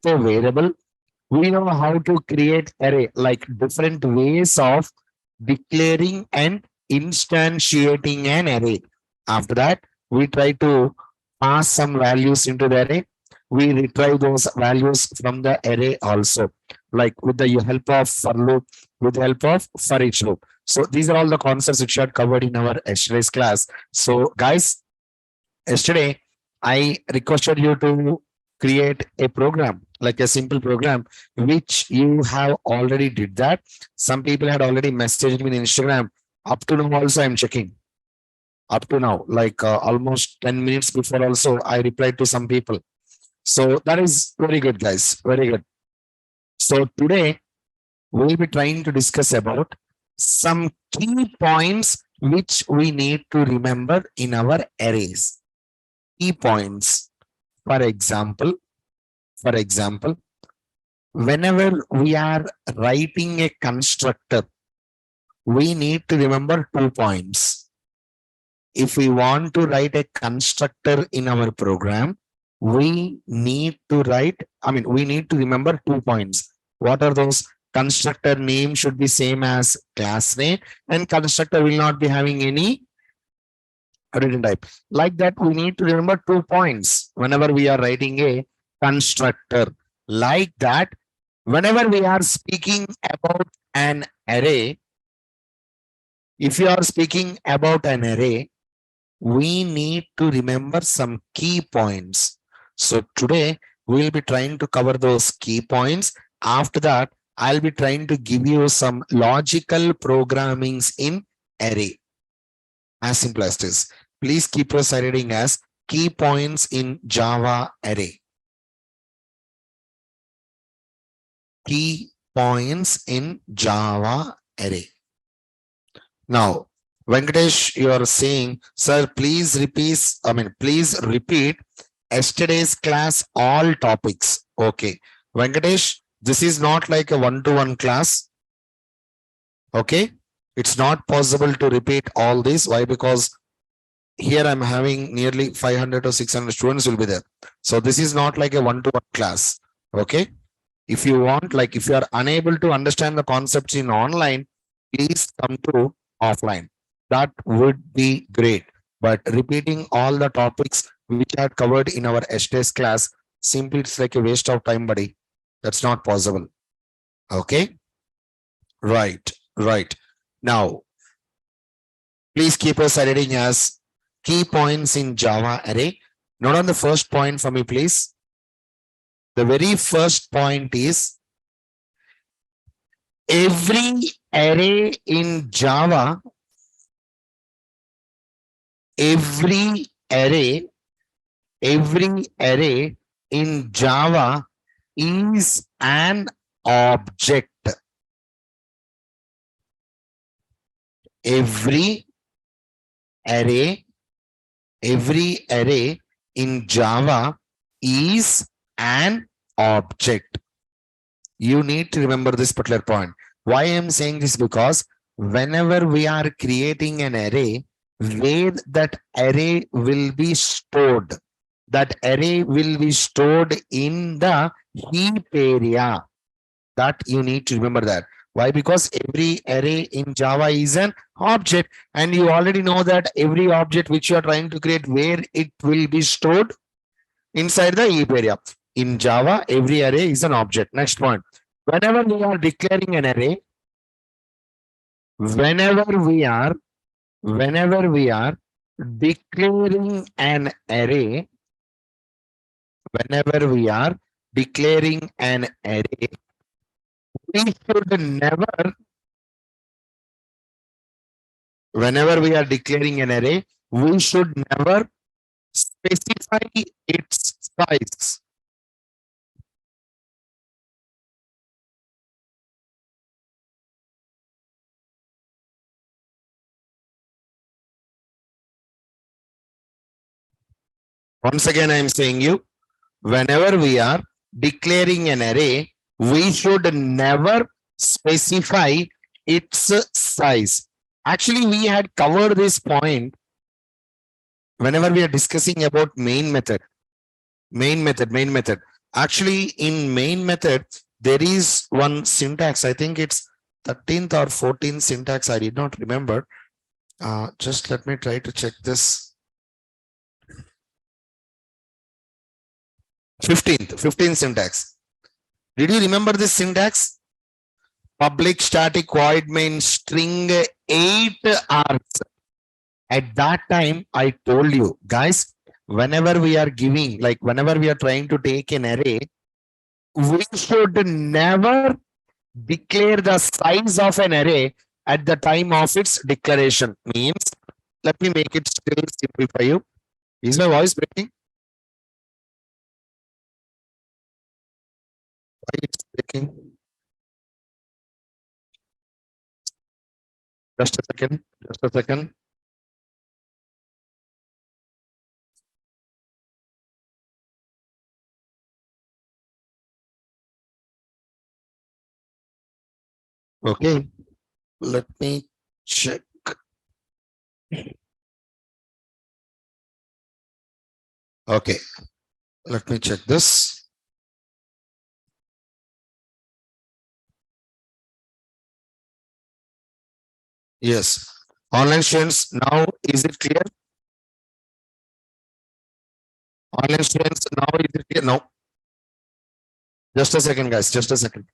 a variable. We know how to create array, like different ways of declaring and instantiating an array. After that, we try to pass some values into the array. We retrieve those values from the array also, like with the help of for loop, with the help of for each loop. So these are all the concepts which are covered in our yesterday's class. So guys, yesterday I requested you to create a program, like a simple program, which you have already did that. Some people had already messaged me in Instagram. Up to now also I'm checking. Up to now, like almost 10 minutes before also, I replied to some people. So that is very good, guys. Very good. So today we'll be trying to discuss about some key points which we need to remember in our arrays. Key points. For example, whenever we are writing a constructor, we need to remember 2 points. If we want to write a constructor in our program, we need to we need to remember 2 points. What are those? Constructor name should be same as class name, and constructor will not be having any return type. Like that, we need to remember 2 points whenever we are writing a constructor. Like that, whenever we are speaking about an array, if you are speaking about an array, we need to remember some key points. So today we'll be trying to cover those key points. After that, I'll be trying to give you some logical programmings in array. As simple as this. Please keep your side heading as key points in Java array. Key points in Java array. Now, Venkatesh, you are saying, sir, please repeat yesterday's class, all topics. Okay. Venkatesh, this is not like a one-to-one class. Okay. It's not possible to repeat all this. Why? Because here I'm having nearly 500 or 600 students will be there. So this is not like a one-to-one class. Okay. If you want, like if you are unable to understand the concepts in online, please come to offline. That would be great. But repeating all the topics which are covered in our yesterday's class, simply it's like a waste of time, buddy. That's not possible. Okay. Right. Now, please keep us editing as key points in Java array. Note on the first point for me, please. The very first point is every array in Java, every array in Java is an object. Every array in Java is an object. You need to remember this particular point. Why I am saying this? Because whenever we are creating an array, where that array will be stored, that array will be stored in the heap area. That you need to remember that. Why? Because every array in Java is an object, and you already know that every object which you are trying to create, where it will be stored inside the heap area. In Java, every array is an object. Next point. Whenever we are declaring an array, whenever we are declaring an array, whenever we are declaring an array, we should never, whenever we are declaring an array, we should never specify its size. Once again, I am saying you, whenever we are declaring an array, we should never specify its size. Actually, we had covered this point whenever we are discussing about main method. Actually, in main method, there is one syntax. I think it's 13th or 14th syntax. I did not remember. Just let me try to check this. 15th syntax. Did you remember this syntax? Public static void main string 8 args. At that time, I told you guys, whenever we are giving, like whenever we are trying to take an array, we should never declare the size of an array at the time of its declaration. Means, let me make it still simple for you. Is my voice breaking? Why it's breaking? Just a second. Just a second. Okay. Let me check. Okay. Let me check this. Yes. Online students, now is it clear? Online students, now is it clear? No. Just a second, guys. Just a second.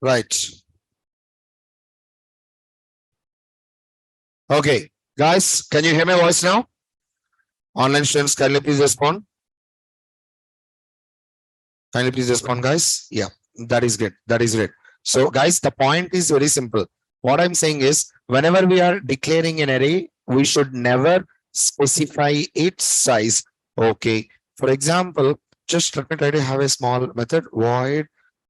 Right. Okay. Guys, can you hear my voice now? Online students, can you please respond? Kindly please respond, guys. Yeah, that is great. That is great. So, guys, the point is very simple. What I'm saying is, whenever we are declaring an array, we should never specify its size. Okay. For example, just let me try to have a small method. Void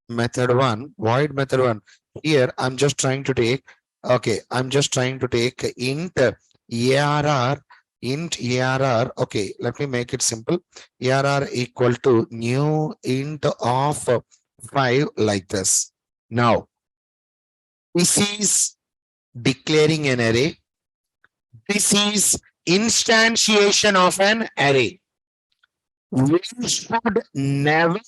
method one. Void method one. Here, I'm just trying to take. Okay, I'm just trying to take int arr int arr. Okay, let me make it simple. Arr equal to new int of 5 like this. Now, this is declaring an array. This is instantiation of an array. We should never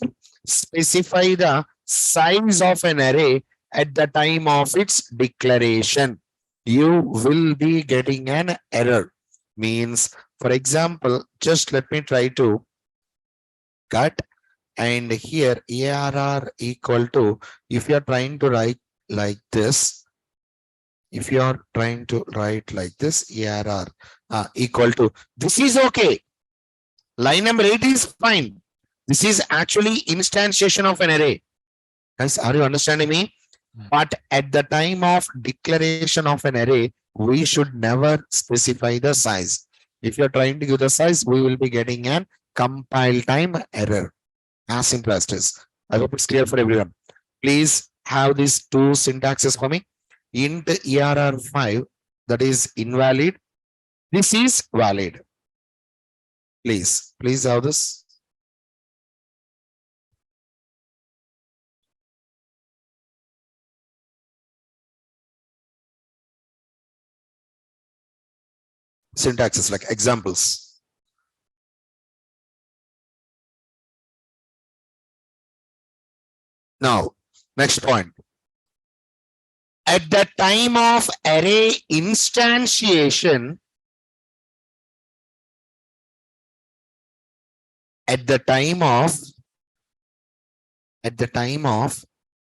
specify the size of an array at the time of its declaration. You will be getting an error. Means, for example, just let me try to cut, and here arr equal to, if you are trying to write like this, if you are trying to write like this, arr equal to, this is okay. Line number 8 is fine. This is actually instantiation of an array. Guys, are you understanding me? But at the time of declaration of an array, we should never specify the size. If you're trying to give the size, we will be getting an compile time error. As simple as this. I hope it's clear for everyone. Please have these two syntaxes for me. Int err5, that is invalid. This is valid. Please have this. syntaxes, like examples. Now, next point. At the time of array instantiation, at the time of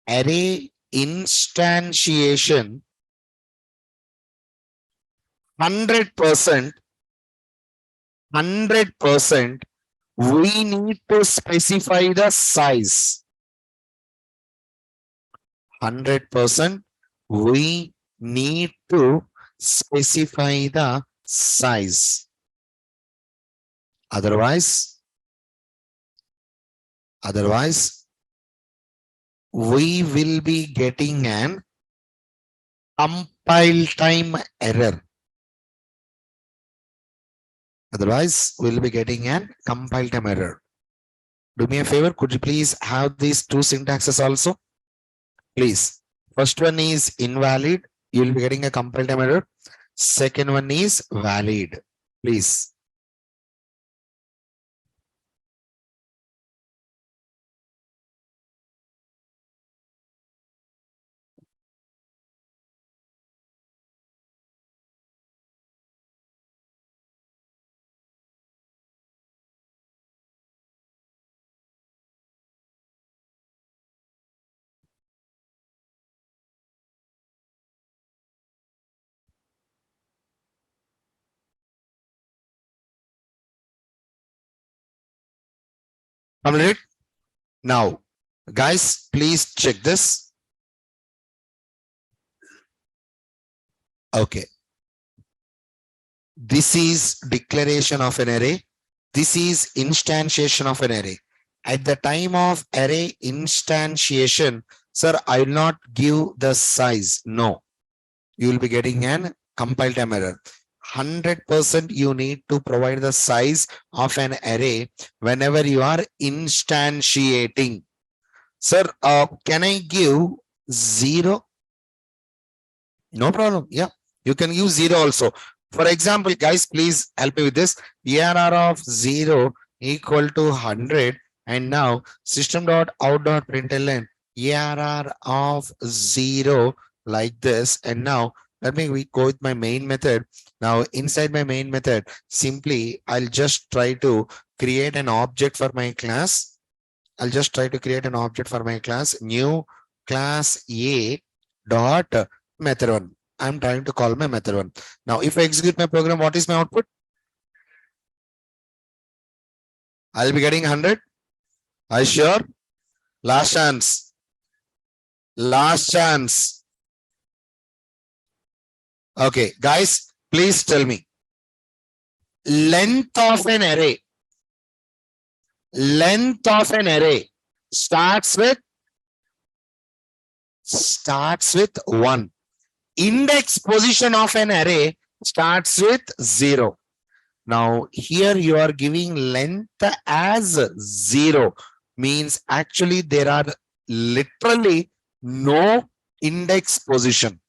array instantiation, 100%, we need to specify the size. 100%, we need to specify the size. Otherwise, we will be getting an compile time error. Otherwise, we'll be getting an compile time error. Do me a favor, could you please have these two syntaxes also? Please. First one is invalid. You will be getting a compile time error. Second one is valid. Please. Complete. Now, guys, please check this. Okay. This is declaration of an array. This is instantiation of an array. At the time of array instantiation, sir, I will not give the size. No, you will be getting an compile time error. 100% you need to provide the size of an array whenever you are instantiating. Sir, can I give 0? No problem. Yeah, you can use 0 also. For example, guys, please help me with this. ARR of 0 equal to 100. And now system.out.println ARR of 0 like this. And now let me go with my main method. Now inside my main method, simply I'll just try to create an object for my class. I'll just try to create an object for my class, new class A dot method 1. I'm trying to call my method 1. Now, if I execute my program, what is my output? I'll be getting 100. Are you sure? Last chance. Last chance. Okay, guys, please tell me. Length of an array. Length of an array starts with 1. Index position of an array starts with 0. Now here you are giving length as 0, means actually there are literally no index position.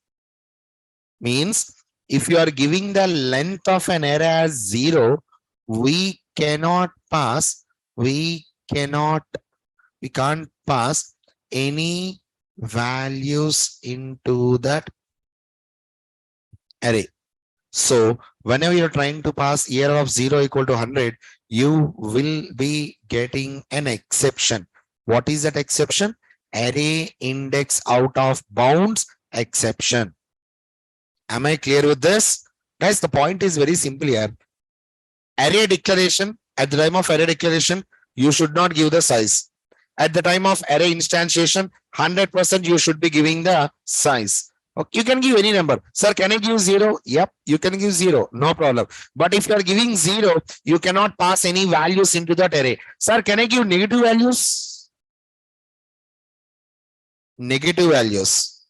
Means if you are giving the length of an array as 0, we can't pass any values into that array. So whenever you're trying to pass error of 0 equal to 100, you will be getting an exception. What is that exception? Array index out of bounds exception. Am I clear with this? Guys, the point is very simple here. Array declaration, at the time of array declaration, you should not give the size. At the time of array instantiation, 100% you should be giving the size. Okay, you can give any number. Sir, can I give 0? Yep, you can give 0. No problem. But if you are giving 0, you cannot pass any values into that array. Sir, can I give negative values? Negative values.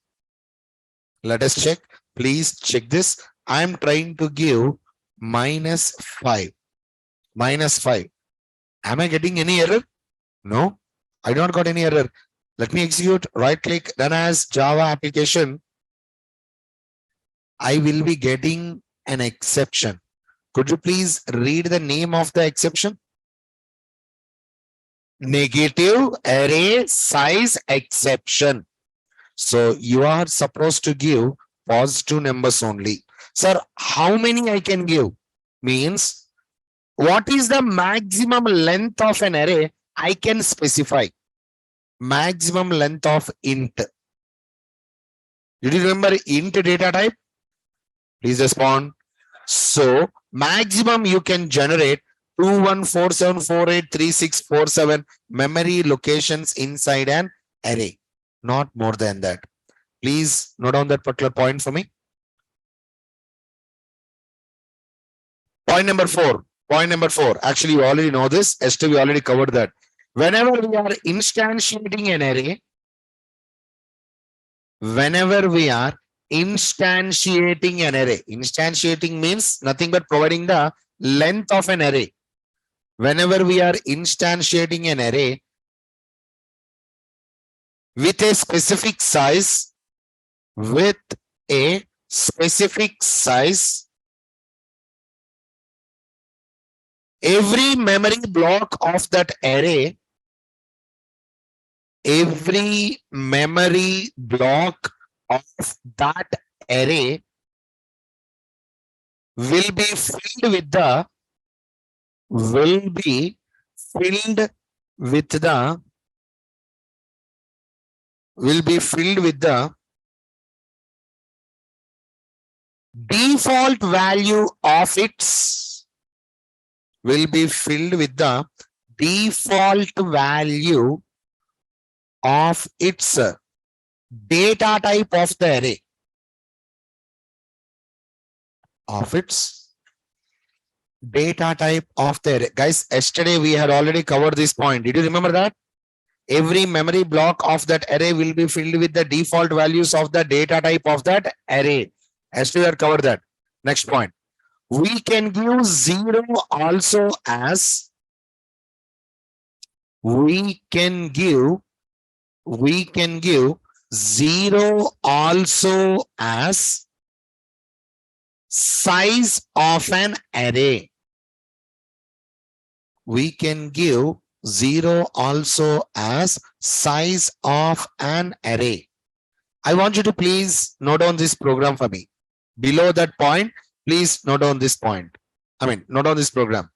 Let us check. Please check this. I am trying to give -5. -5. Am I getting any error? No, I don't got any error. Let me execute, right click, run as Java application. I will be getting an exception. Could you please read the name of the exception? Negative array size exception. So you are supposed to give positive numbers only. Sir, how many I can give? Means what is the maximum length of an array I can specify? Maximum length of int. Did you remember int data type? Please respond. So maximum you can generate 2147483647 memory locations inside an array. Not more than that. Please note down that particular point for me. Point number four. Point number four. Actually, you already know this. Esther, we already covered that. Whenever we are instantiating an array, whenever we are instantiating an array, instantiating means nothing but providing the length of an array. Whenever we are instantiating an array with a specific size, with a specific size, every memory block of that array, every memory block of that array will be filled with the will be filled with the will be filled with the default value of its will be filled with the default value of its data type of the array of its data type of the array. Guys, yesterday we had already covered this point. Did you remember that? Every memory block of that array will be filled with the default values of the data type of that array. Yesterday we had covered that. Next point. We can give zero also as we can give zero also as size of an array. We can give zero also as size of an array. I want you to please note down this program for me. Below that point, please note down this point. Note down this program.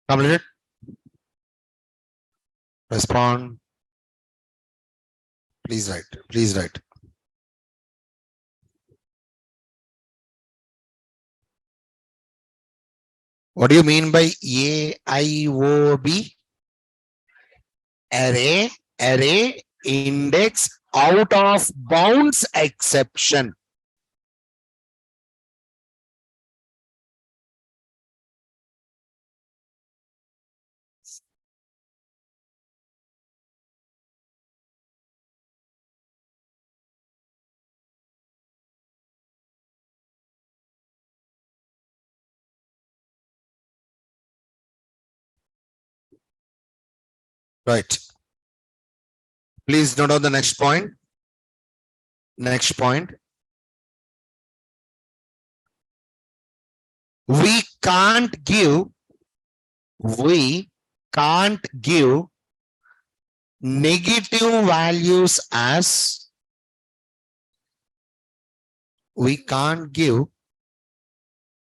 Completed? Respond. Please write. Please write. What do you mean by AIOB? Array index out of bounds exception. Right. Please note on the next point. Next point. We can't give, we can't give negative values as, we can't give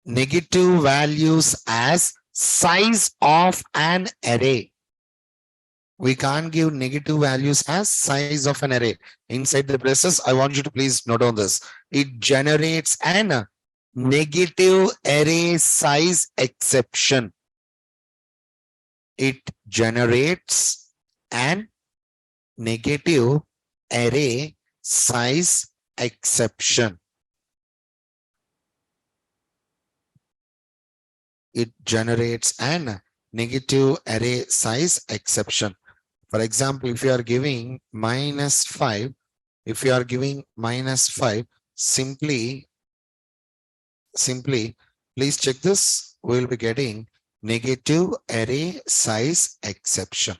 negative values as size of an array. We can't give negative values as size of an array. Inside the braces, I want you to please note on this. It generates an negative array size exception. It generates an negative array size exception. It generates an negative array size exception. For example, if you are giving -5, if you are giving -5, simply, please check this. We will be getting negative array size exception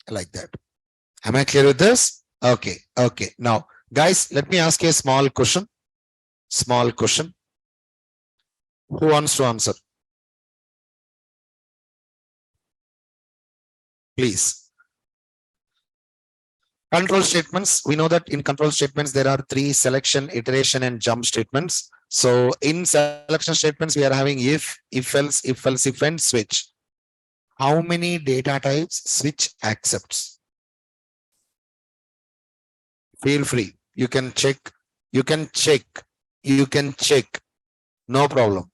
like that. Am I clear with this? Okay. Okay. Now, guys, let me ask you a small question. Small question. Who wants to answer? Please. Control statements. We know that in control statements, there are 3: selection, iteration, and jump statements. So in selection statements, we are having if else, if and switch. How many data types switch accepts? Feel free. You can check. You can check. You can check. No problem.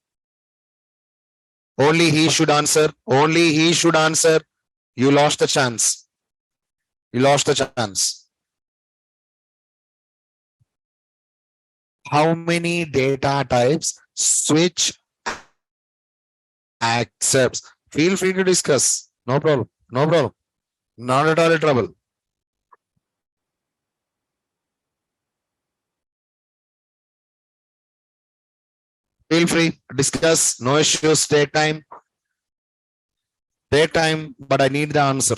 Only he should answer. Only he should answer. You lost the chance. You lost the chance. How many data types switch accepts? Feel free to discuss. No problem. No problem. Not at all a trouble. Feel free. Discuss. No issues. Take time. Take time. But I need the answer.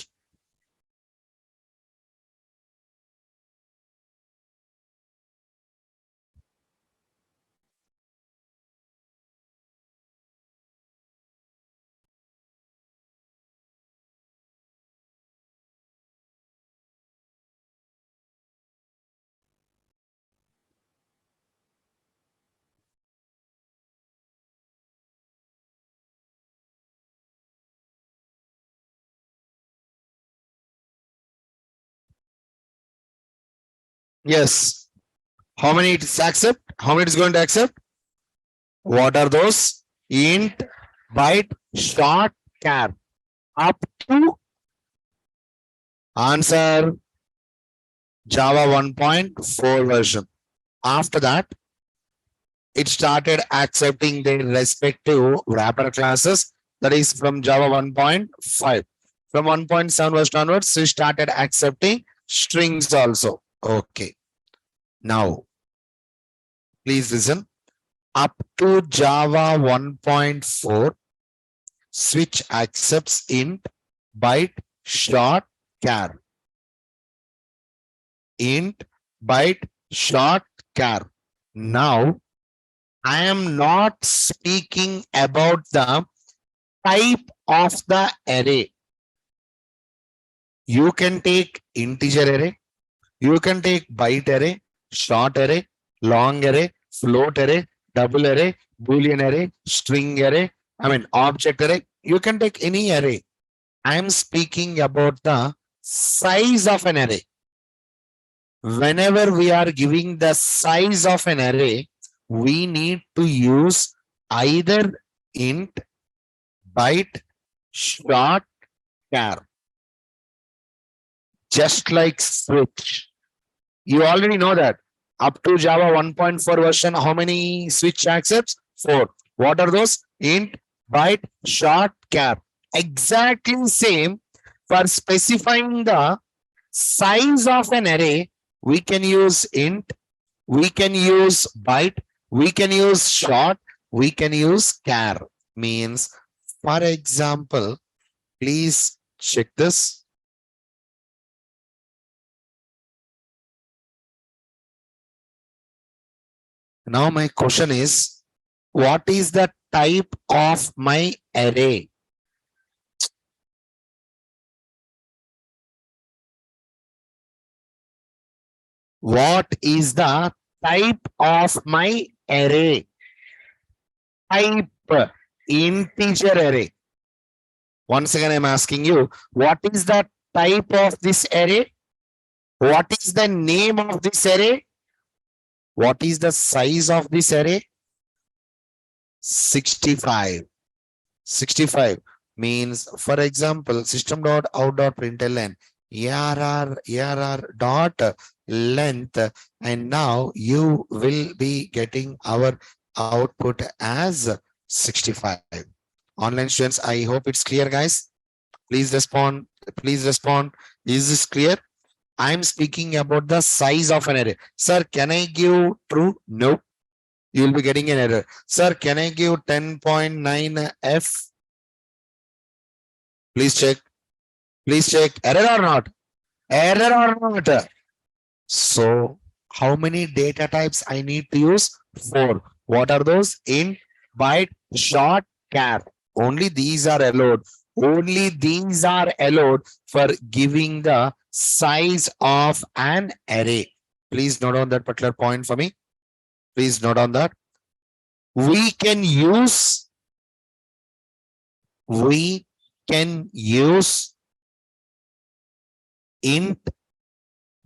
Yes. How many it accept? How many it is going to accept? What are those? Int, byte, short, char. Up to answer Java 1.4 version. After that, it started accepting their respective wrapper classes. That is from Java 1.5. From 1.7 version onwards, we started accepting strings also. Okay. Now, please listen. Up to Java 1.4, switch accepts int, byte, short, char. Int, byte, short, char. Now, I am not speaking about the type of the array. You can take integer array, you can take byte array, short array, long array, float array, double array, boolean array, string array, object array. You can take any array. I am speaking about the size of an array. Whenever we are giving the size of an array, we need to use either int, byte, short, char. Just like switch. You already know that. Up to Java 1.4 version, how many switch accepts? 4. What are those? Int, byte, short, char. Exactly same for specifying the size of an array. We can use int, we can use byte, we can use short, we can use char. Means, for example, please check this. Now my question is, what is the type of my array? What is the type of my array? Type, integer array. Once again, I'm asking you, what is the type of this array? What is the name of this array? What is the size of this array? 65. 65 means, for example, system.out.println arr dot length, and now you will be getting our output as 65. Online students, I hope it's clear, guys. Please respond. Please respond. Is this clear? I'm speaking about the size of an array. Sir, can I give true? No. You will be getting an error. Sir, can I give 10.9 F? Please check. Please check. Error or not? Error or not? So, how many data types I need to use? 4. What are those? Int, byte, short, char. Only these are allowed. Only these are allowed for giving the size of an array. Please note on that particular point for me. Please note on that. We can use int,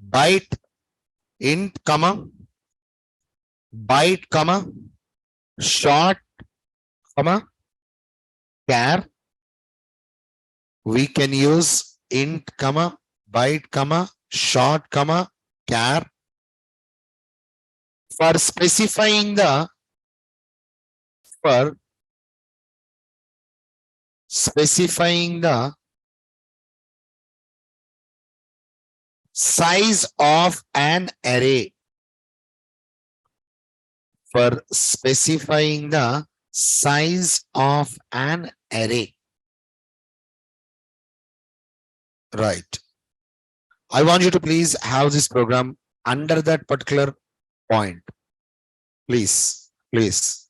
byte, int, byte, short, char. We can use int, byte, short, char for specifying the size of an array. For specifying the size of an array. Right. I want you to please have this program under that particular point. Please, please.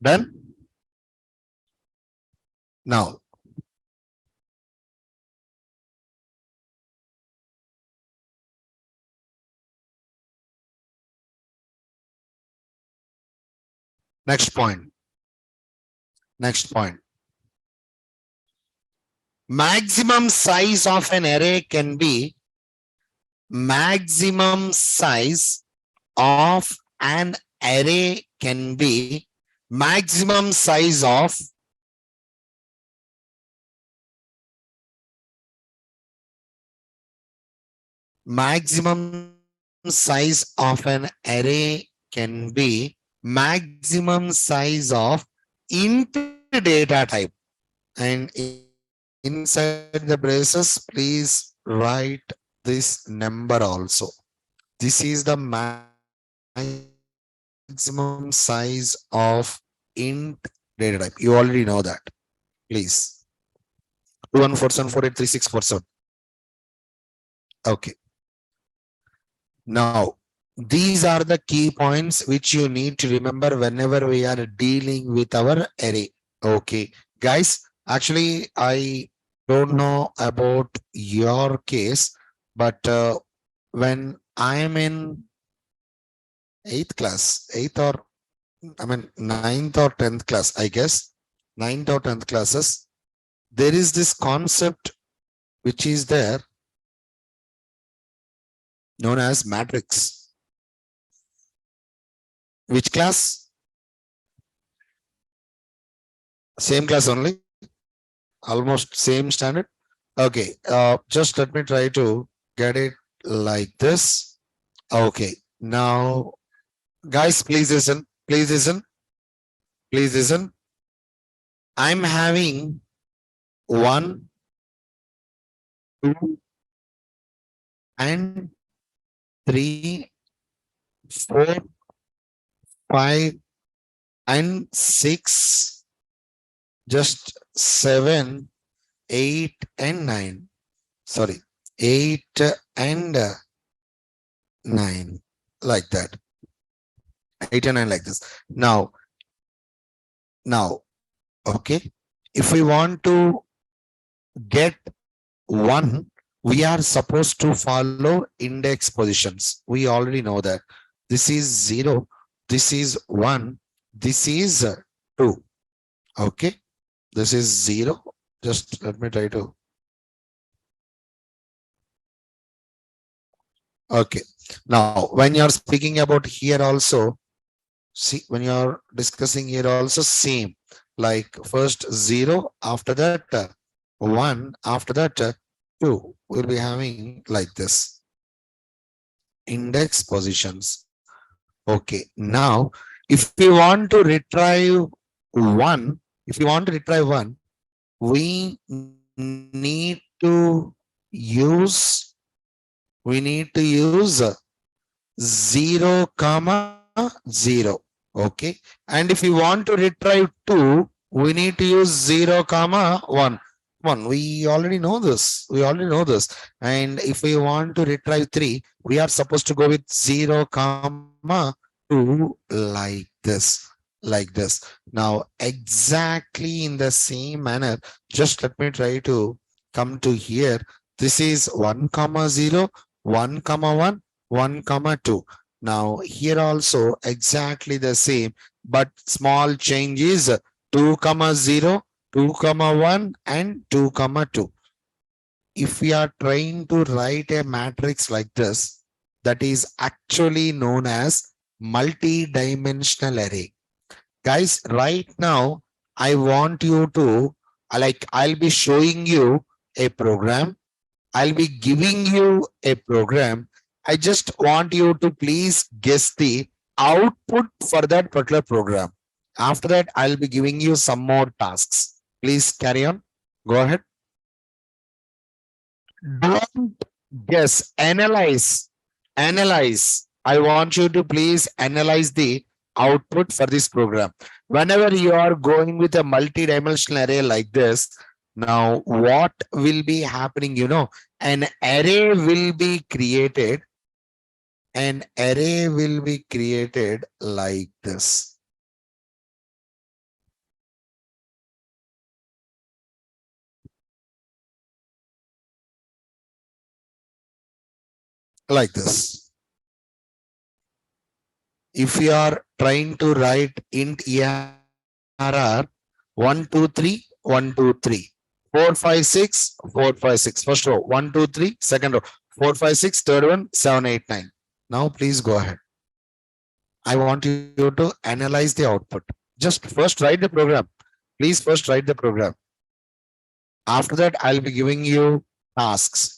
Done? Now, next point. Next point. Maximum size of an array can be maximum size of an array can be maximum size of maximum size of an array can be maximum size of int data type, and inside the braces please write this number also. This is the maximum size of int data type. You already know that. Please 2147483647. Okay. Now, these are the key points which you need to remember whenever we are dealing with our array. Okay, guys, actually, I don't know about your case, but when I am in eighth class, eighth or I mean ninth or tenth class, I guess, ninth or tenth classes, there is this concept which is there known as matrix. Which class? Same class only, almost same standard. Okay, just let me try to get it like this. Okay, now guys, please listen, please listen, please listen. I'm having one, two, and three, four, five, and six, just seven, eight, and nine. Sorry, eight and nine, like that. Eight and nine, like this. Now, okay. If we want to get one, we are supposed to follow index positions. We already know that. This is zero, this is one, this is two. Okay, this is zero. Just let me try to. Okay, now when you're speaking about here also, see, when you're discussing here also, same. Like first zero, after that one, after that two. We'll be having like this index positions. Okay, now if we want to retrieve one, if you want to retrieve one, we need to use, we need to use 0 comma 0. Okay, and if you want to retrieve 2, we need to use 0 comma 1. We already know this, we already know this. And if we want to retrieve 3, we are supposed to go with 0 comma 2, like this. Now exactly in the same manner, just let me try to come to here. This is 1 comma 0, 1 comma 1, 1 comma 2. Now here also exactly the same, but small change is 2 comma 0, 2 comma 1, and 2 comma 2. If we are trying to write a matrix like this, that is actually known as multi-dimensional array. Guys, right now I want you to, like, I'll be showing you a program. I'll be giving you a program. I just want you to please guess the output for that particular program. After that, I'll be giving you some more tasks. Please carry on. Go ahead. Don't guess, analyze. Analyze. I want you to please analyze the output for this program. Whenever you are going with a multi-dimensional array like this, now what will be happening? An array will be created. An array will be created like this. Like this. If you are trying to write int ERR 123 123 456 456, first row 123, second row 456, third one 789. Now please go ahead. I want you to analyze the output. Just first write the program. Please first write the program. After that, I'll be giving you tasks.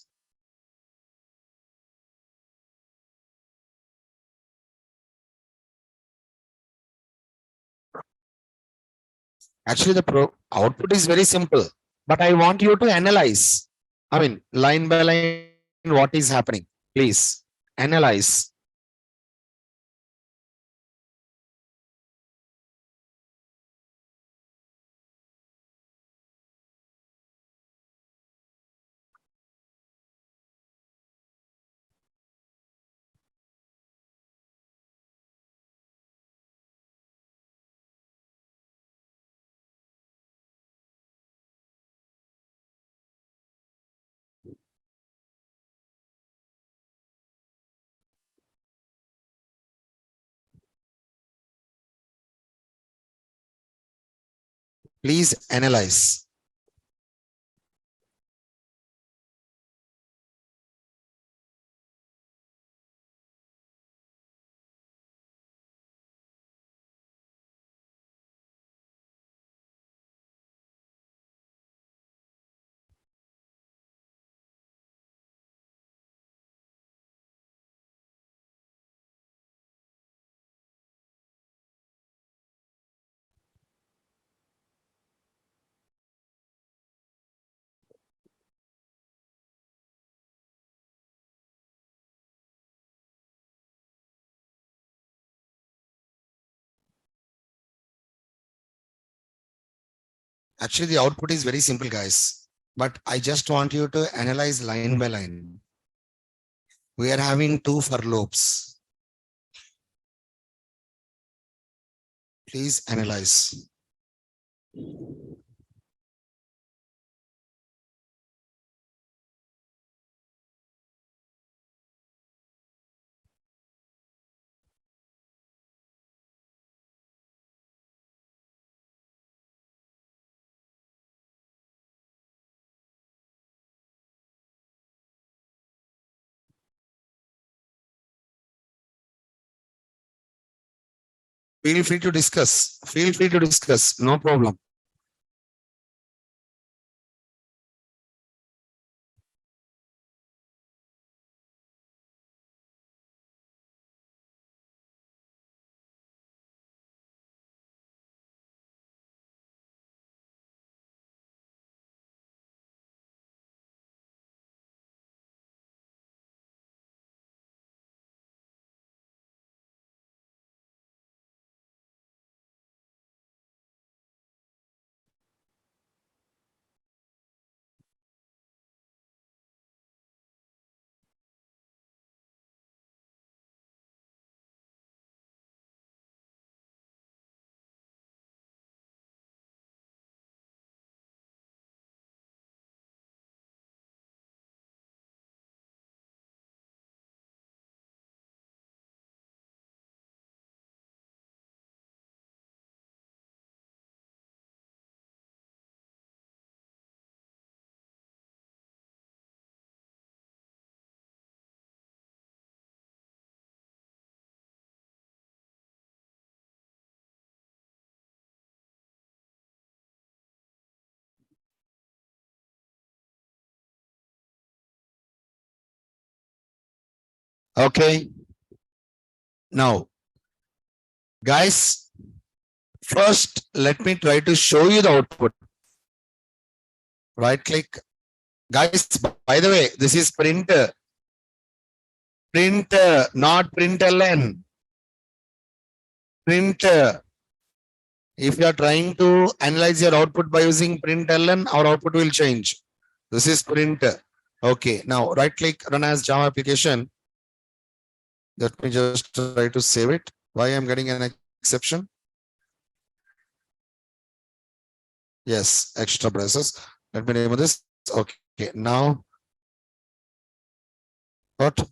Actually, the output is very simple, but I want you to analyze. I mean, line by line, what is happening? Please analyze. Please analyze. Actually, the output is very simple, guys. But I just want you to analyze line by line. We are having two for loops. Please analyze. Feel free to discuss. Feel free to discuss. No problem. Okay. Now, guys, first let me try to show you the output. Right click. Guys, by the way, this is printer. Printer, not println. Printer. If you are trying to analyze your output by using println, our output will change. This is printer. Okay. Now, right click, run as Java application. Let me just try to save it. Why I'm getting an exception? Yes, extra braces. Let me remove this. Okay. Now, what?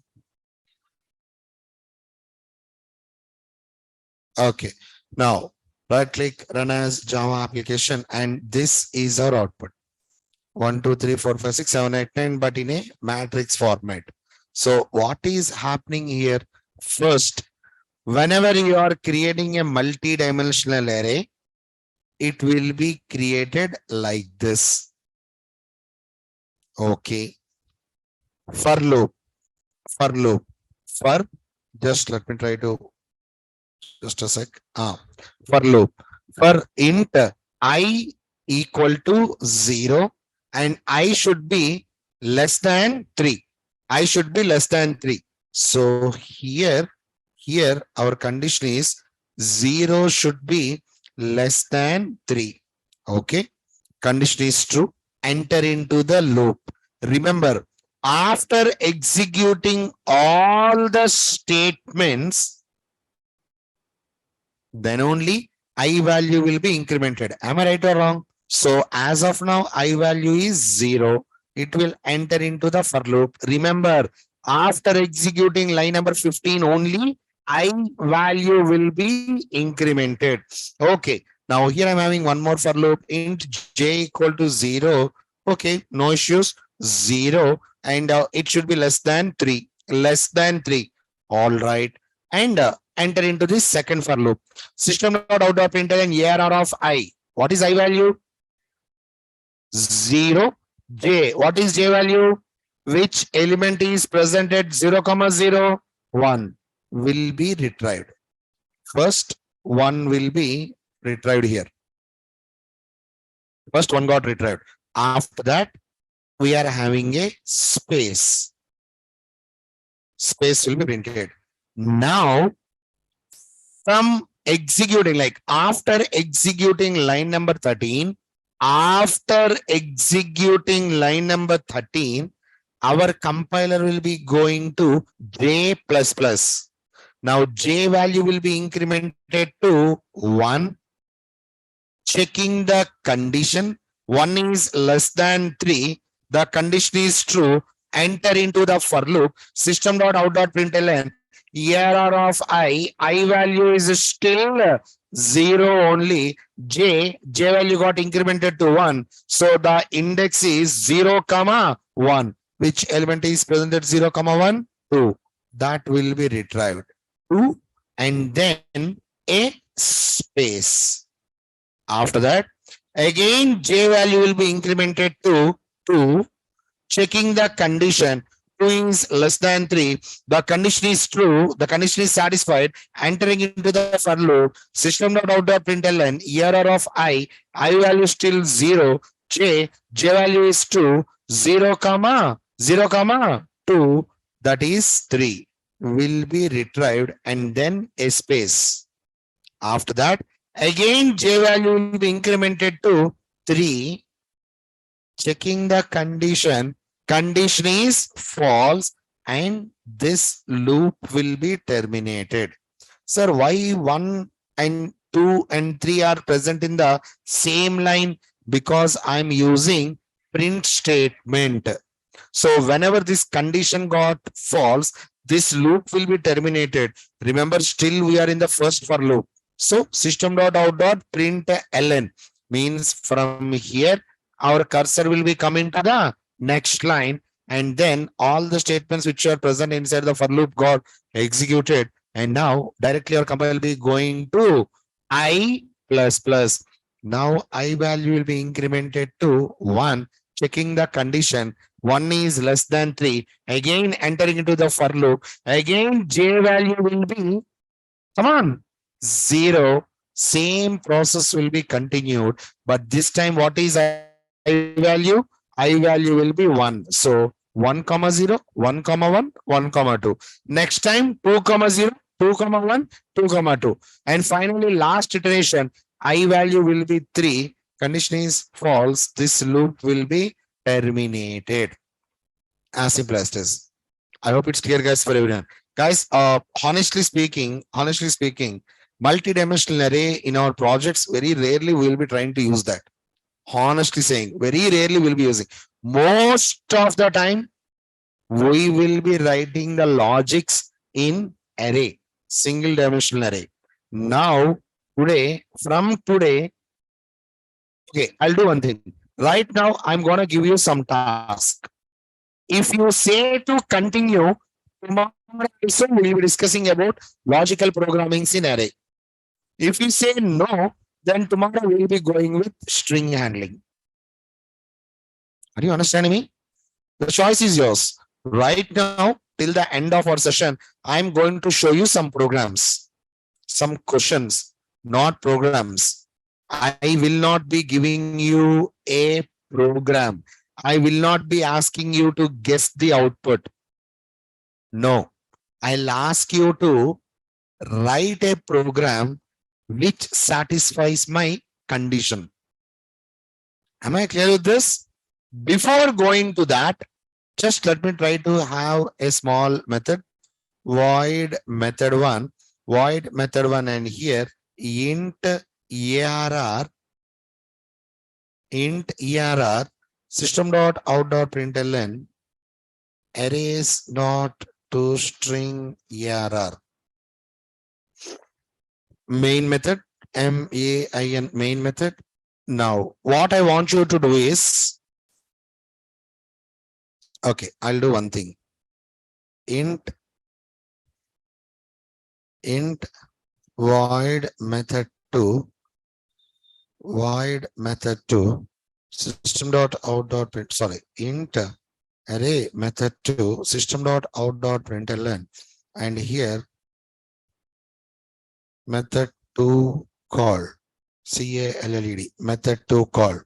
Okay. Now, right click, run as Java application, and this is our output. 1, 2, 3, 4, 5, 6, 7, 8, 9, but in a matrix format. So what is happening here? First, whenever you are creating a multi-dimensional array, it will be created like this. Okay. For loop, for loop, for, just let me try to, just a sec. For loop, for int I equal to 0 and I should be less than 3. I should be less than 3. So here our condition is 0 should be less than 3. Okay. Condition is true. Enter into the loop. Remember, after executing all the statements, then only I value will be incremented. Am I right or wrong? So as of now, I value is 0. It will enter into the for loop. Remember, after executing line number 15 only, I value will be incremented. Okay. Now here I'm having one more for loop, int j equal to 0. Okay, no issues. 0, and it should be less than 3. Less than 3. All right. And enter into this second for loop. System.out.println ARR of I. What is I value? 0. J. What is J value? Which element is present at 0, comma 0? 1 will be retrieved. First one will be retrieved here. First one got retrieved. After that, we are having a space. Space will be printed. Now, from executing, like after executing line number 13, after executing line number 13, our compiler will be going to J++. Now, J value will be incremented to 1. Checking the condition, 1 is less than 3, the condition is true, enter into the for loop, system.out.println, ARR of I value is still 0 only, J value got incremented to 1, so the index is 0, comma 1. Which element is present at 0, comma 1? 2. That will be retrieved. 2 and then a space. After that, again, J value will be incremented to 2, checking the condition. 2 is less than 3. The condition is true. The condition is satisfied. Entering into the for loop, system.out.println, error of I value still 0. J value is 2, 0, comma 0, comma 2, that is 3 will be retrieved, and then a space. After that, again, J value will be incremented to 3. Checking the condition. Condition is false, and this loop will be terminated. Sir, why 1 and 2 and 3 are present in the same line? Because I'm using print statement. So whenever this condition got false, this loop will be terminated. Remember, still we are in the first for loop. So system.out.println means from here, our cursor will be coming to the next line, and then all the statements which are present inside the for loop got executed. And now directly our compiler will be going to I++. Now I value will be incremented to 1, checking the condition. 1 is less than 3. Again, entering into the for loop. Again, J value will be, come on, 0. Same process will be continued, but this time what is I value? I value will be 1. So 1, 0, 1, 1, 1, 2. Next time 2, 0, 2, 1, 2, 2. And finally, last iteration, I value will be 3. Condition is false. This loop will be terminated. As simple as this. I hope it's clear, guys, for everyone. Guys, honestly speaking, multi-dimensional array in our projects, very rarely we will be trying to use that. Honestly saying, very rarely we'll be using. Most of the time, we will be writing the logics in array, single dimensional array. Now, from today, okay, I'll do one thing. Right now, I'm going to give you some task. If you say to continue, tomorrow also we'll be discussing about logical programming in array. If you say no, then tomorrow we'll be going with string handling. Are you understanding me? The choice is yours. Right now, till the end of our session, I'm going to show you some programs, some questions, not programs. I will not be giving you a program. I will not be asking you to guess the output. No, I'll ask you to write a program which satisfies my condition. Am I clear with this? Before going to that, just let me try to have a small method. Void method 1, and here int err, system.out.println arrays not to string err. Main method, main, main method. Now, what I want you to do is, okay, I'll do one thing. Int, int void method 2, void method 2, system dot out dot print, sorry, int array method 2, system dot out dot println, and here method 2 call, called, method 2 call,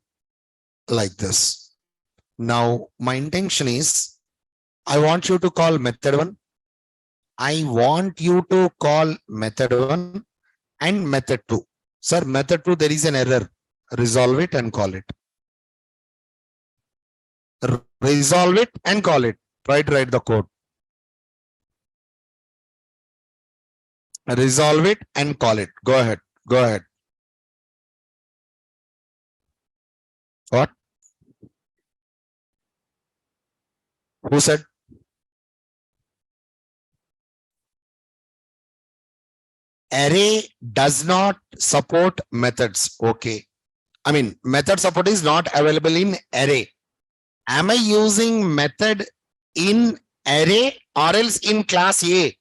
like this. Now, my intention is, I want you to call method 1. I want you to call method 1 and method 2. Sir, method 2, there is an error. Resolve it and call it. Resolve it and call it. Try to write the code. Resolve it and call it. Go ahead. Go ahead. What? Who said? Array does not support methods. Okay. I mean, method support is not available in array. Am I using method in array or else in class A?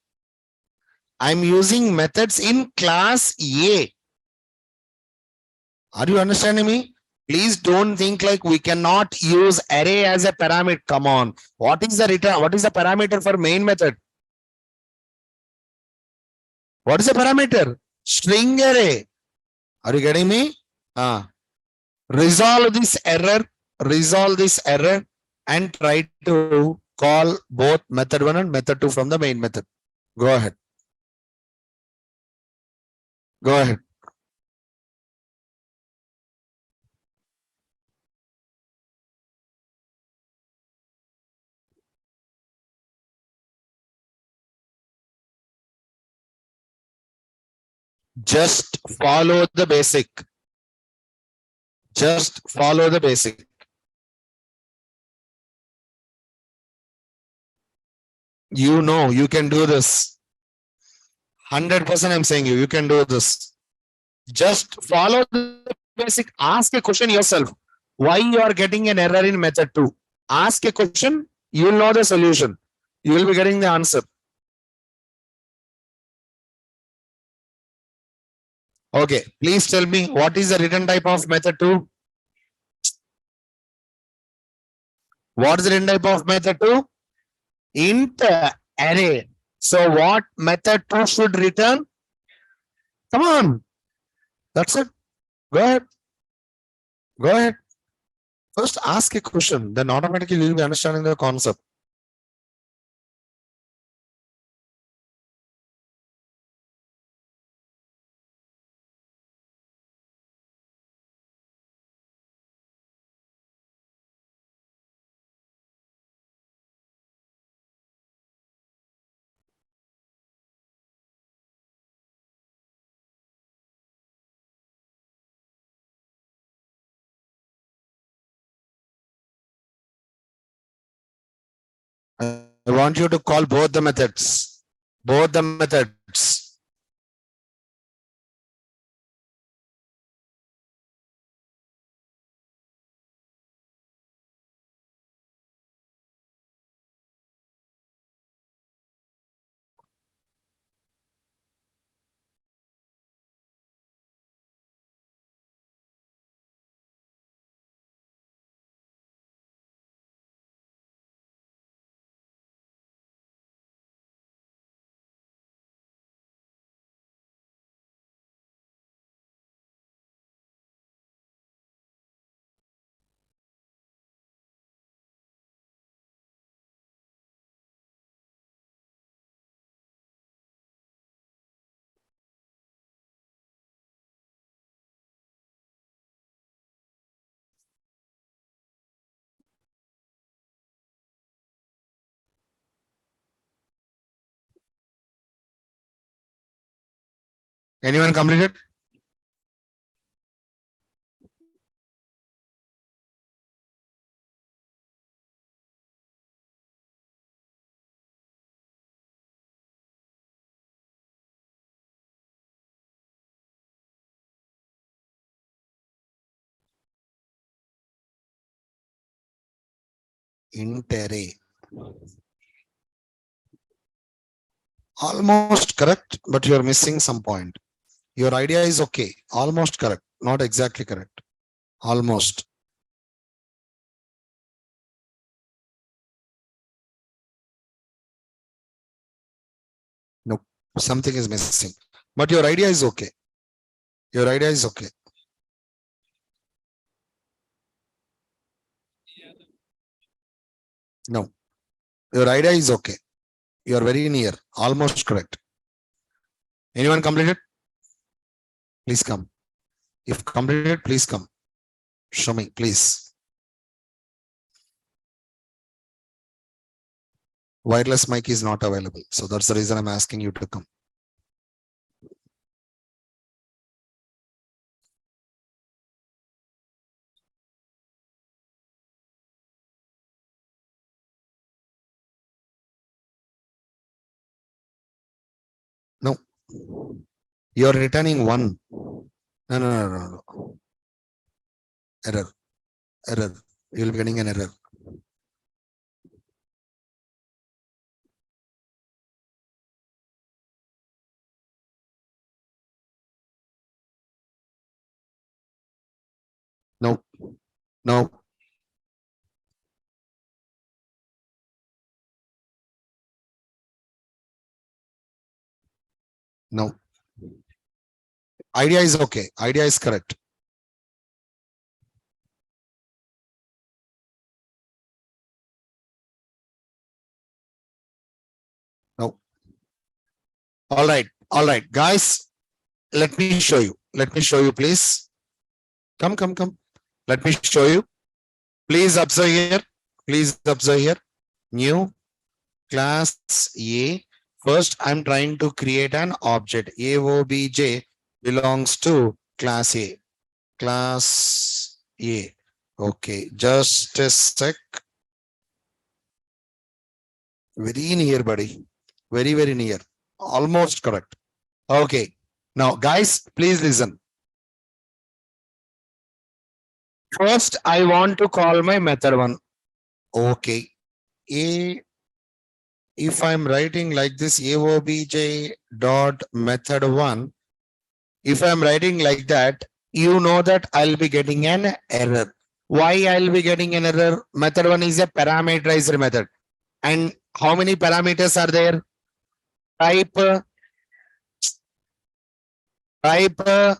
I'm using methods in class A. Are you understanding me? Please don't think like we cannot use array as a parameter. Come on. What is the return? What is the parameter for main method? What is the parameter? String array. Are you getting me? Resolve this error. Resolve this error and try to call both method 1 and method 2 from the main method. Go ahead. Go ahead. Just follow the basic. Just follow the basic. You know, you can do this. 100% I'm saying you can do this. Just follow the basic. Ask a question yourself. Why you are getting an error in method 2? Ask a question. You will know the solution. You will be getting the answer. Okay. Please tell me what is the return type of method 2? What is the return type of method 2? Int array. So what method 2 should return? Come on. That's it. Go ahead. Go ahead. First ask a question. Then automatically you will be understanding the concept. I want you to call both the methods. Both the methods. Anyone completed? int array. Almost correct, but you're missing some point. Your idea is okay, almost correct, not exactly correct. Almost. No, something is missing. But your idea is okay. Your idea is okay. No, your idea is okay. You are very near, almost correct. Anyone completed? Please come. If completed, please come. Show me, please. Wireless mic is not available. So that's the reason I'm asking you to come. No, you're returning one. No, no, no, no, no. Error, error. You'll be getting an error. No, no. No. Idea is okay. Idea is correct. No. All right. All right, guys. Let me show you. Let me show you, please. Come, come, come. Let me show you. Please observe here. Please observe here. New class A. First, I'm trying to create an object. AOBJ belongs to class A. Class A. Okay, just a sec. Very near, buddy. Very, very near. Almost correct. Okay. Now, guys, please listen. First, I want to call my method one. Okay. A, if I'm writing like this, AOBJ dot method one, if I'm writing like that, you know that I'll be getting an error. Why I'll be getting an error? Method one is a parameterized method. And how many parameters are there? Type, type.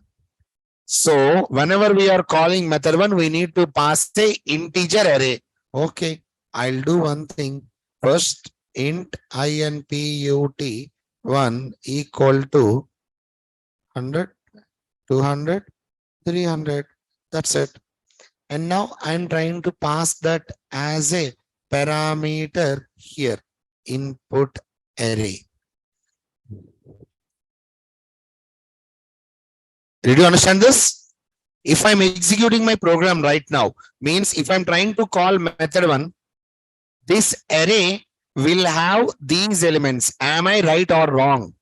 So whenever we are calling method one, we need to pass the integer array. Okay, I'll do one thing. First, int input one equal to 100, 200, 300. That's it. And now I'm trying to pass that as a parameter here, input array. Did you understand this? If I'm executing my program right now, means if I'm trying to call method one, this array will have these elements. Am I right or wrong?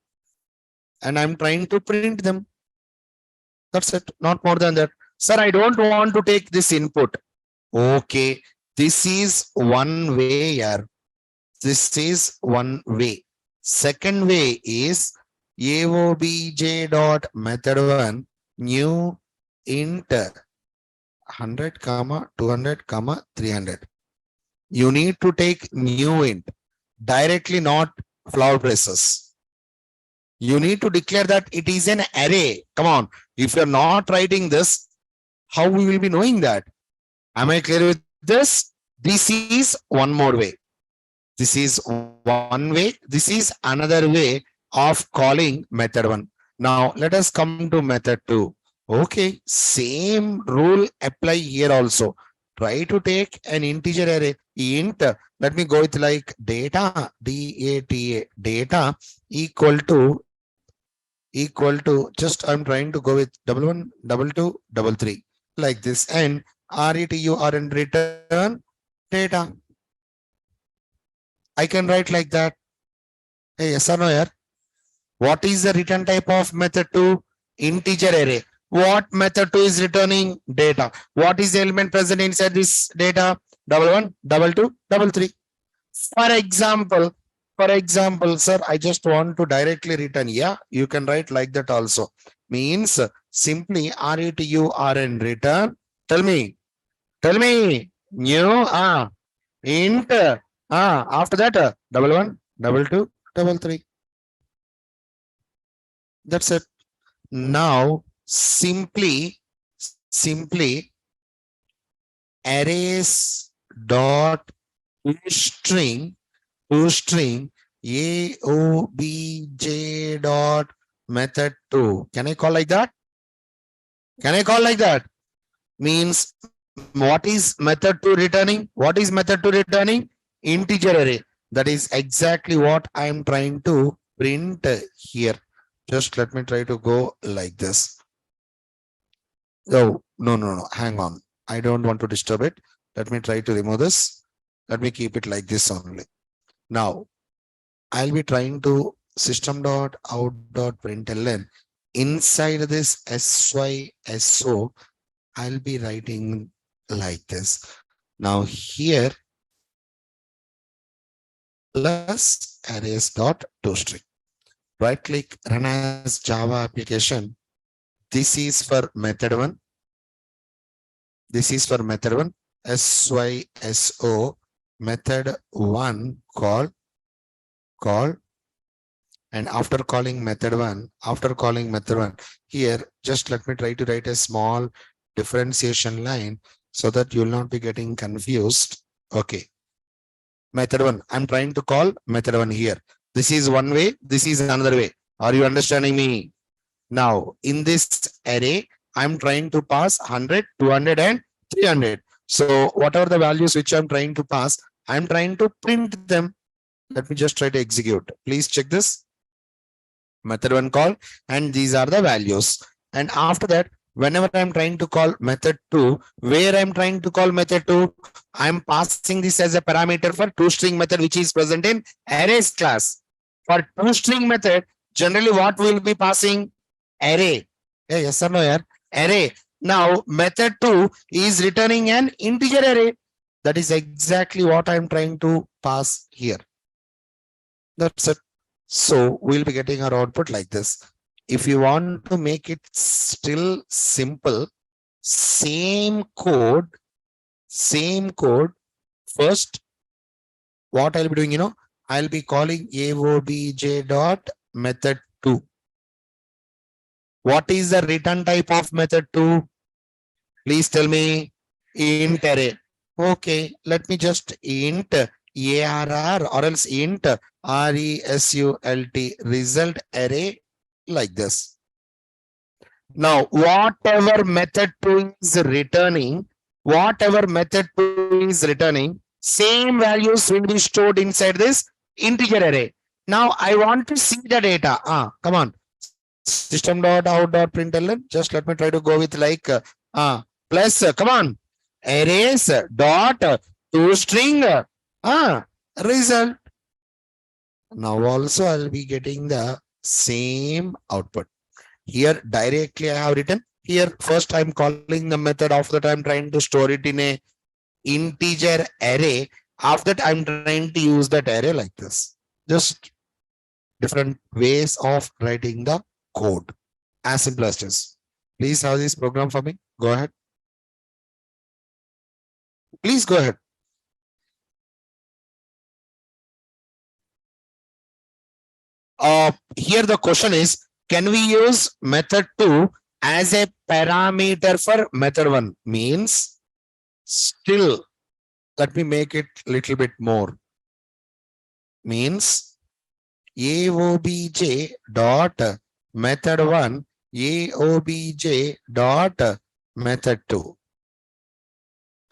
And I'm trying to print them. That's it. Not more than that. Sir, I don't want to take this input. Okay. This is one way here. This is one way. Second way is AOBJ dot method one new int 100 comma 200 comma 300. You need to take new int directly, not flower braces. You need to declare that it is an array. Come on. If you're not writing this, how we will be knowing that? Am I clear with this? This is one more way. This is one way. This is another way of calling method one. Now let us come to method two. Okay, same rule apply here also. Try to take an integer array int. Let me go with like data, data, data equal to just I'm trying to go with 11, 22, 33 like this, and return return data. I can write like that. Hey, yes or no here? What is the return type of method two? Integer array. What method two is returning? Data. What is the element present inside this data? double one, double two, double three. For example, sir, I just want to directly return. Yeah, you can write like that also. Means simply RETURN return. Tell me, new int after that double one, double two, double three. That's it. Now simply arrays dot string string AOBJ dot method 2. Can I call like that? Can I call like that? Means what is method 2 returning? What is method 2 returning? Integer array. That is exactly what I am trying to print here. Just let me try to go like this. Oh, no. Hang on. I don't want to disturb it. Let me try to remove this. Let me keep it like this only. Now, I'll be trying to system.out.println. Inside this SYSO, I'll be writing like this. Now here, plus arrays dot toString. Right click, run as Java application. This is for method one. This is for method one. SYSO method one call. And after calling method one, here, just let me try to write a small differentiation line so that you'll not be getting confused. Okay. Method one, I'm trying to call method one here. This is one way, this is another way. Are you understanding me? Now, in this array, I'm trying to pass 100, 200, and 300. So whatever the values which I'm trying to pass, I'm trying to print them. Let me just try to execute. Please check this. Method one call, and these are the values. And after that, whenever I'm trying to call method two, where I'm trying to call method two, I'm passing this as a parameter for toString method, which is present in arrays class. For toString method, generally what we'll be passing? Array. Yeah, yes or no, yeah? Array. Now, method two is returning an integer array. That is exactly what I'm trying to pass here. That's it. So we'll be getting our output like this. If you want to make it still simple, same code. First, what I'll be doing, I'll be calling AOBJ dot method 2. What is the return type of method 2? Please tell me. Int array. Okay, let me just int ARR or else int result array like this. Now, whatever method 2 is returning, same values will be stored inside this integer array. Now, I want to see the data. Come on. System.out.println. Just let me try to go with like plus. Come on. Arrays dot toString result. Now also I'll be getting the same output. Here directly I have written. Here first I'm calling the method. After that I'm trying to store it in a integer array. After that I'm trying to use that array like this. Just different ways of writing the code. As simple as this. Please have this program for me. Go ahead. Please go ahead. Here the question is, can we use method 2 as a parameter for method 1? Means still, let me make it a little bit more. Means AOBJ dot method 1, AOBJ dot method 2.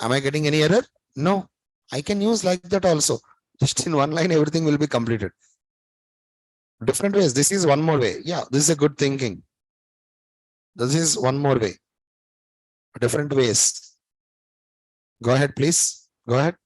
Am I getting any error? No, I can use like that also. Just in one line, everything will be completed. Different ways. This is one more way. Yeah, this is a good thinking. This is one more way. Different ways. Go ahead, please. Go ahead.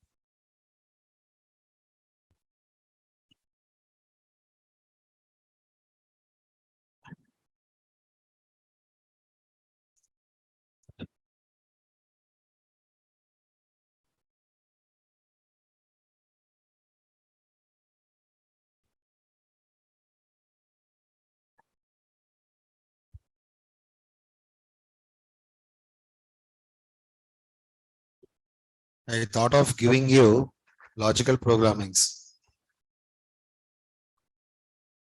I thought of giving you logical programmings.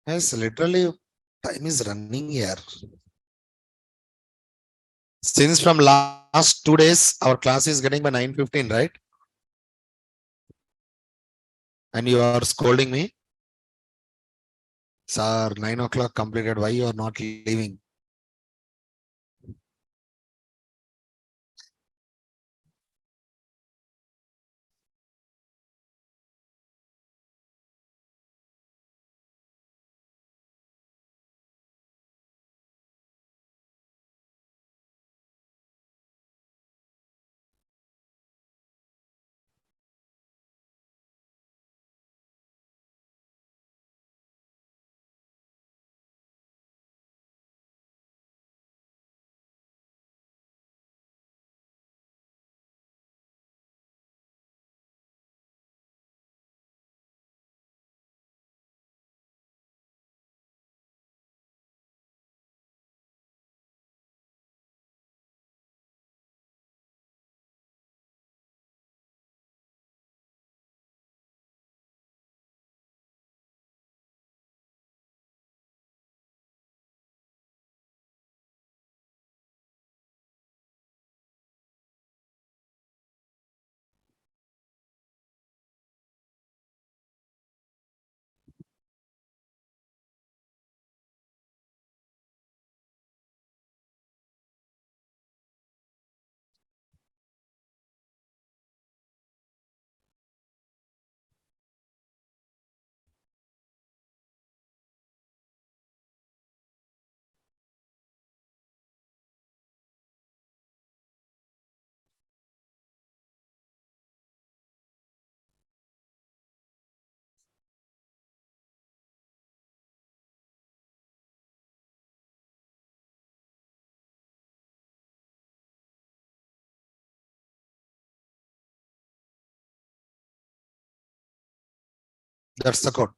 Yes, literally, time is running here. Since from last 2 days, our class is getting by 9:15, right? And you are scolding me, sir. 9 o'clock completed. Why you are not leaving? That's the code.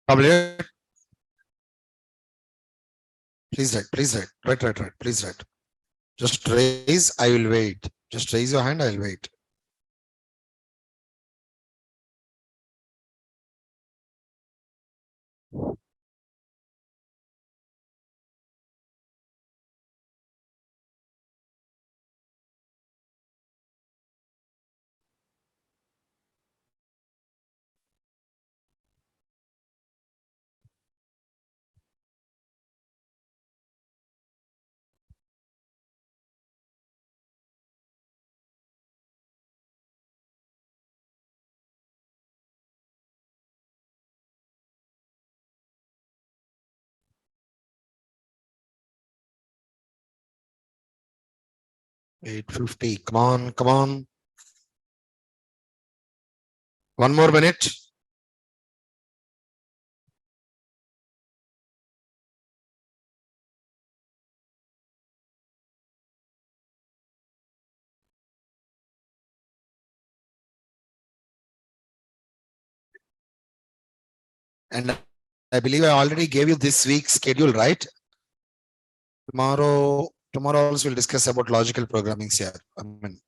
Complete. Please write. Please write. Write. Write. Write. Please write. Just raise. I will wait. Just raise your hand. I will wait. 8:50. Come on. Come on. 1 more minute. And I believe I already gave you this week's schedule, right? Tomorrow also we'll discuss about logical programming here. I mean,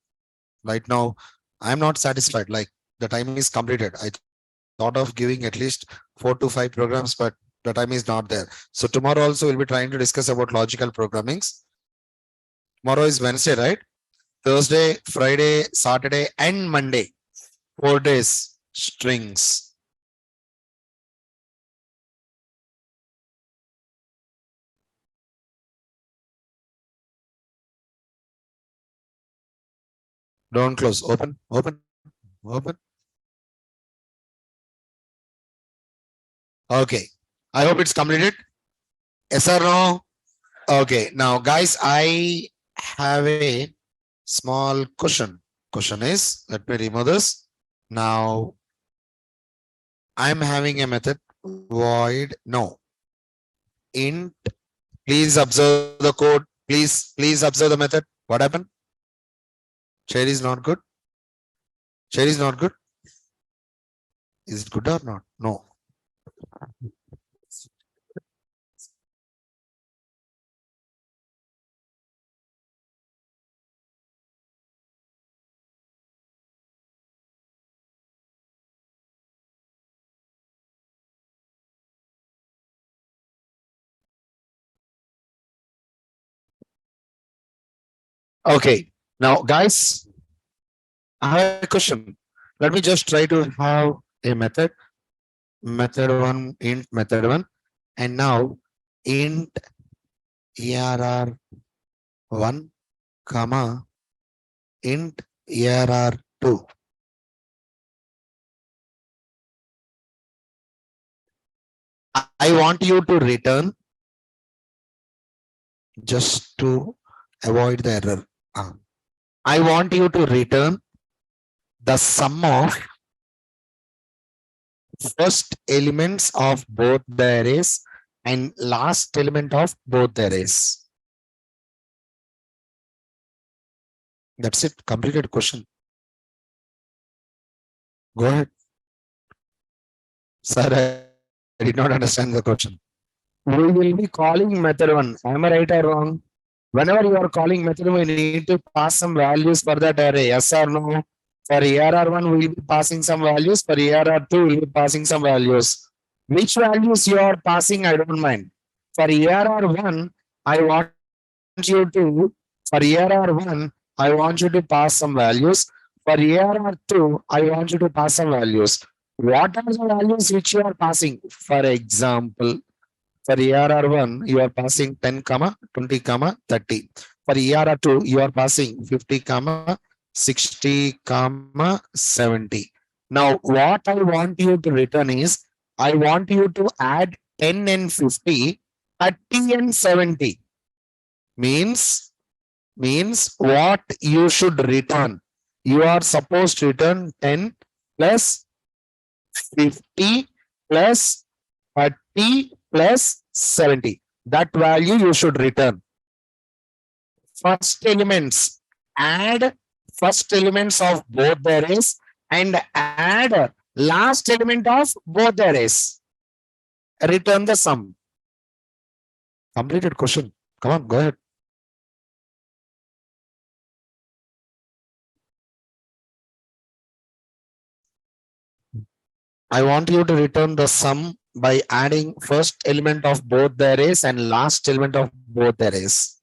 right now, I'm not satisfied. Like the time is completed. I thought of giving at least 4 to 5 programs, but the time is not there. So tomorrow also we'll be trying to discuss about logical programmings. Tomorrow is Wednesday, right? Thursday, Friday, Saturday, and Monday. 4 days strings. Don't close. Open, open, open. Okay. I hope it's completed. Yes or no? Okay. Now, guys, I have a small question. Question is, let me remove this. Now, I'm having a method void no int. Please observe the code. Please observe the method. What happened? Share is not good. Share is not good. Is it good or not? No. Okay. Now, guys, I have a question. Let me just try to have a method. Method one, int method one. And now int arr one, comma, int arr two. I want you to return just to avoid the error. Uh, I want you to return the sum of first elements of both the arrays and last element of both the arrays. That's it. Completed question. Go ahead. Sir, I did not understand the question. We will be calling method one. Am I right or wrong? Whenever you are calling method one, we need to pass some values for that array. Yes or no? For ARR1, we will be passing some values. For ARR2, we will be passing some values. Which values you are passing, I don't mind. For ARR1, I want you to, for ARR1, I want you to pass some values. For ARR2, I want you to pass some values. What are the values which you are passing? For example, for ARR1, you are passing 10, comma 20, comma 30. For ARR2, you are passing 50, comma 60, comma 70. Now, what I want you to return is, I want you to add 10 and 50, 30 and 70. Means what you should return. You are supposed to return 10 plus 50 plus 30 plus 70. That value you should return. First elements, add first elements of both the arrays and add last element of both the arrays. Return the sum. Completed question. Come on, go ahead. I want you to return the sum by adding first element of both the arrays and last element of both the arrays.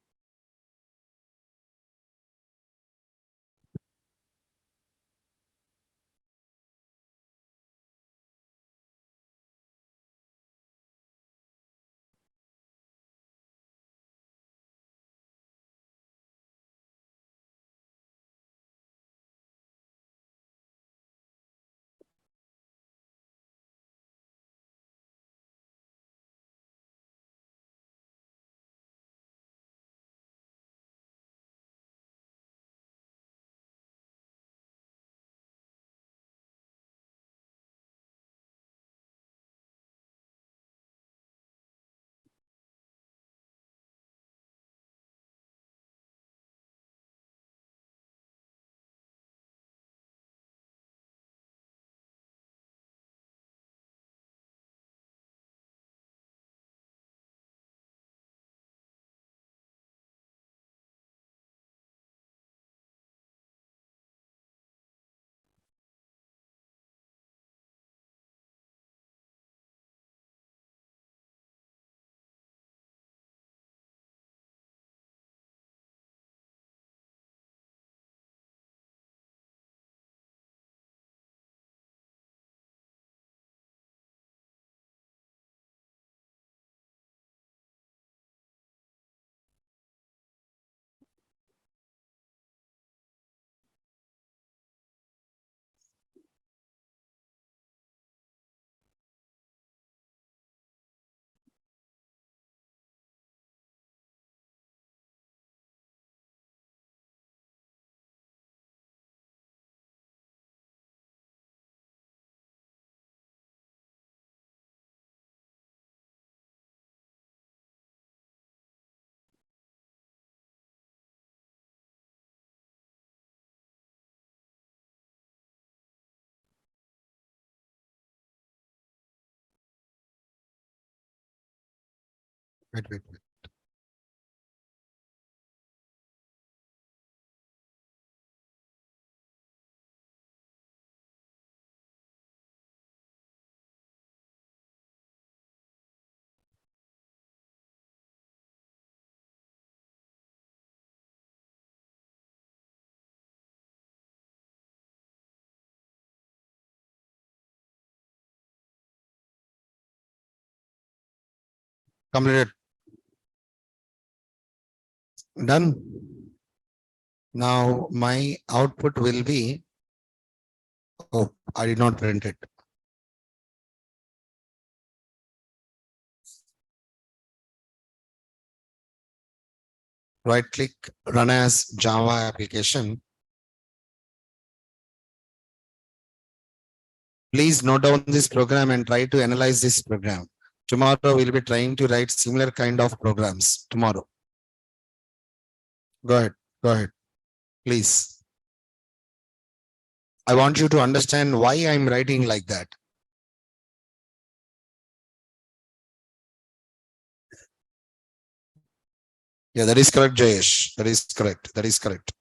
Wait. Completed. Done. Now my output will be, oh, I did not print it. Right click, run as Java application. Please note down this program and try to analyze this program. Tomorrow we'll be trying to write similar kind of programs tomorrow. Go ahead, please. I want you to understand why I'm writing like that. Yeah, that is correct, Jayesh. That is correct.